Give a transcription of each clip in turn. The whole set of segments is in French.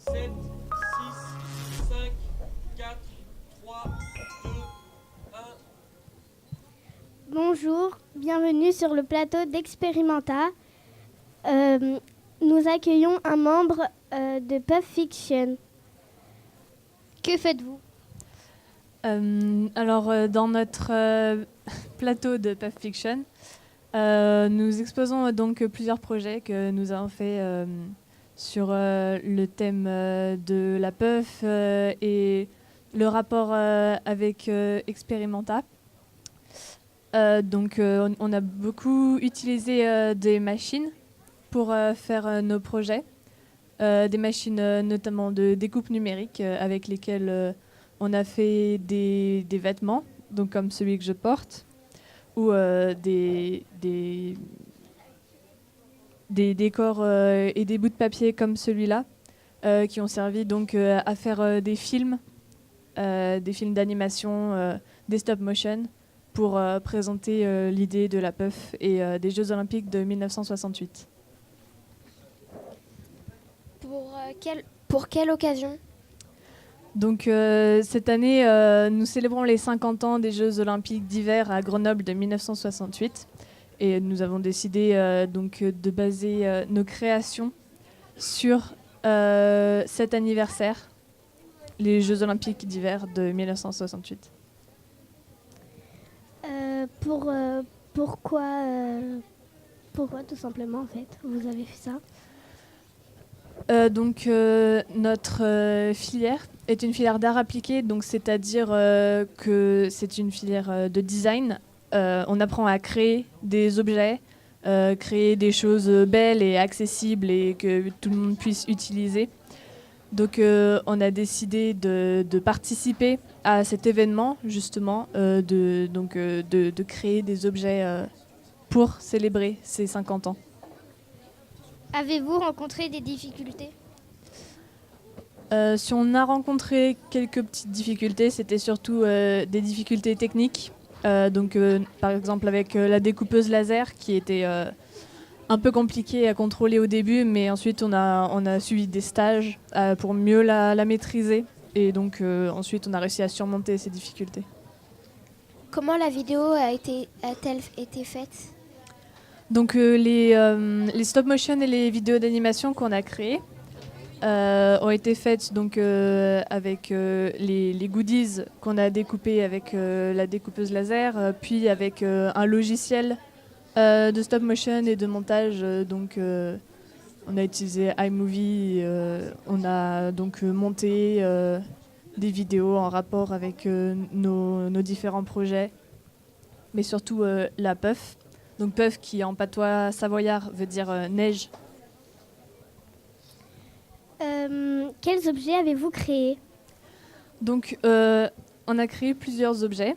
7, 6, 5, 4, 3, 2, 1. Bonjour, bienvenue sur le plateau d'Experimenta. Nous accueillons un membre de Puff Fiction. Que faites-vous? Dans notre plateau de Puff Fiction, nous exposons donc plusieurs projets que nous avons fait sur le thème de la puff et le rapport avec Experimenta. On a beaucoup utilisé des machines pour faire nos projets, des machines notamment de découpe numérique avec lesquelles on a fait des vêtements, donc comme celui que je porte, ou des décors et des bouts de papier comme celui-là, qui ont servi donc à faire des films d'animation, des stop motion, pour présenter l'idée de la puff et des Jeux Olympiques de 1968. Pour quelle occasion? Donc cette année, nous célébrons les 50 ans des Jeux Olympiques d'hiver à Grenoble de 1968. Et nous avons décidé de baser nos créations sur cet anniversaire, les Jeux Olympiques d'hiver de 1968. Pourquoi tout simplement en fait vous avez fait ça? Notre filière est une filière d'art appliqué, donc c'est-à-dire que c'est une filière de design. On apprend à créer des objets, créer des choses belles et accessibles et que tout le monde puisse utiliser. Donc on a décidé de participer à cet événement, justement, de créer des objets pour célébrer ces 50 ans. Avez-vous rencontré des difficultés? Si on a rencontré quelques petites difficultés, c'était surtout des difficultés techniques. Par exemple avec la découpeuse laser qui était un peu compliquée à contrôler au début, mais ensuite on a suivi des stages pour mieux la maîtriser. Et donc ensuite on a réussi à surmonter ces difficultés. Comment la vidéo a-t-elle été faite? Donc les stop motion et les vidéos d'animation qu'on a créées ont été faites donc, avec les goodies qu'on a découpés avec la découpeuse laser, puis avec un logiciel de stop motion et de montage. On a utilisé iMovie, on a donc monté des vidéos en rapport avec nos différents projets, mais surtout la puff. Donc puff qui en patois savoyard veut dire neige. Quels objets avez-vous créés? Donc on a créé plusieurs objets.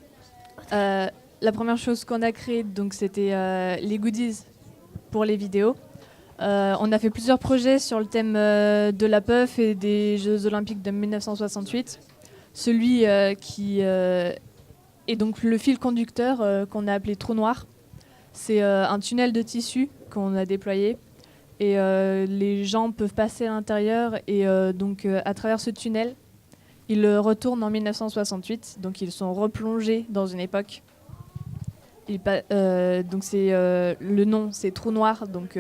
La première chose qu'on a créée, donc, c'était les goodies pour les vidéos. On a fait plusieurs projets sur le thème de la puff et des Jeux Olympiques de 1968. Celui qui est donc le fil conducteur qu'on a appelé trou noir. C'est un tunnel de tissu qu'on a déployé et les gens peuvent passer à l'intérieur et à travers ce tunnel, ils retournent en 1968, donc ils sont replongés dans une époque. Le nom, c'est trou noir, donc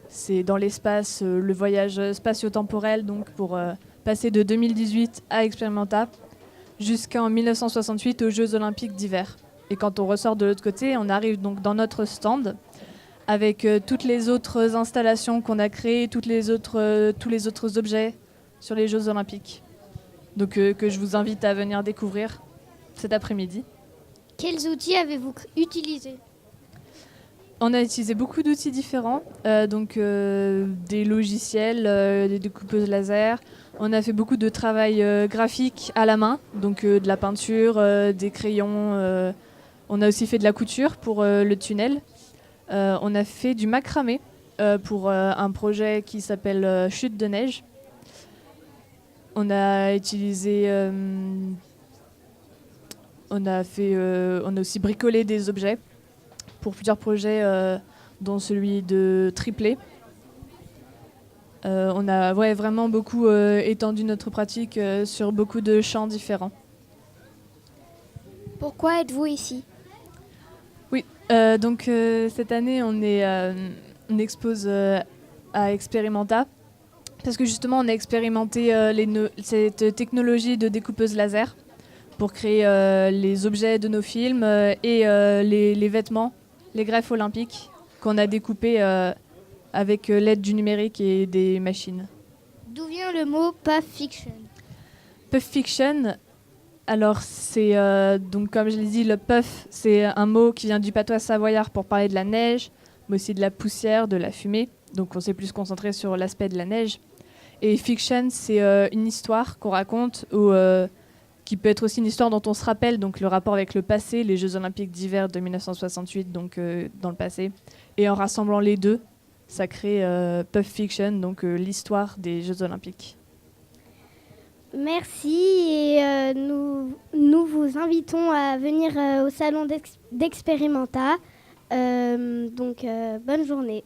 c'est dans l'espace, le voyage spatio-temporel, donc pour passer de 2018 à Experimenta jusqu'en 1968 aux Jeux Olympiques d'hiver. Et quand on ressort de l'autre côté, on arrive donc dans notre stand avec toutes les autres installations qu'on a créées, tous les autres objets sur les Jeux Olympiques. Donc que je vous invite à venir découvrir cet après-midi. Quels outils avez-vous utilisés? On a utilisé beaucoup d'outils différents, des logiciels, des découpeuses laser. On a fait beaucoup de travail graphique à la main, donc de la peinture, des crayons. On a aussi fait de la couture pour le tunnel. On a fait du macramé pour un projet qui s'appelle Chute de neige. On a utilisé... on a aussi bricolé des objets pour plusieurs projets, dont celui de triplé. On a vraiment beaucoup étendu notre pratique sur beaucoup de champs différents. Pourquoi êtes-vous ici? Oui, donc cette année, on expose à Experimenta parce que justement, on a expérimenté cette technologie de découpeuse laser pour créer les objets de nos films et les vêtements, les greffes olympiques qu'on a découpés avec l'aide du numérique et des machines. D'où vient le mot Puff Fiction? Puff Fiction, alors c'est donc comme je l'ai dit, le puff, c'est un mot qui vient du patois savoyard pour parler de la neige, mais aussi de la poussière, de la fumée. Donc on s'est plus concentré sur l'aspect de la neige. Et fiction, c'est une histoire qu'on raconte ou qui peut être aussi une histoire dont on se rappelle, donc le rapport avec le passé, les Jeux Olympiques d'hiver de 1968, donc dans le passé. Et en rassemblant les deux, ça crée Puff Fiction, donc l'histoire des Jeux Olympiques. Merci et nous vous invitons à venir au salon d'Experimenta. Donc bonne journée.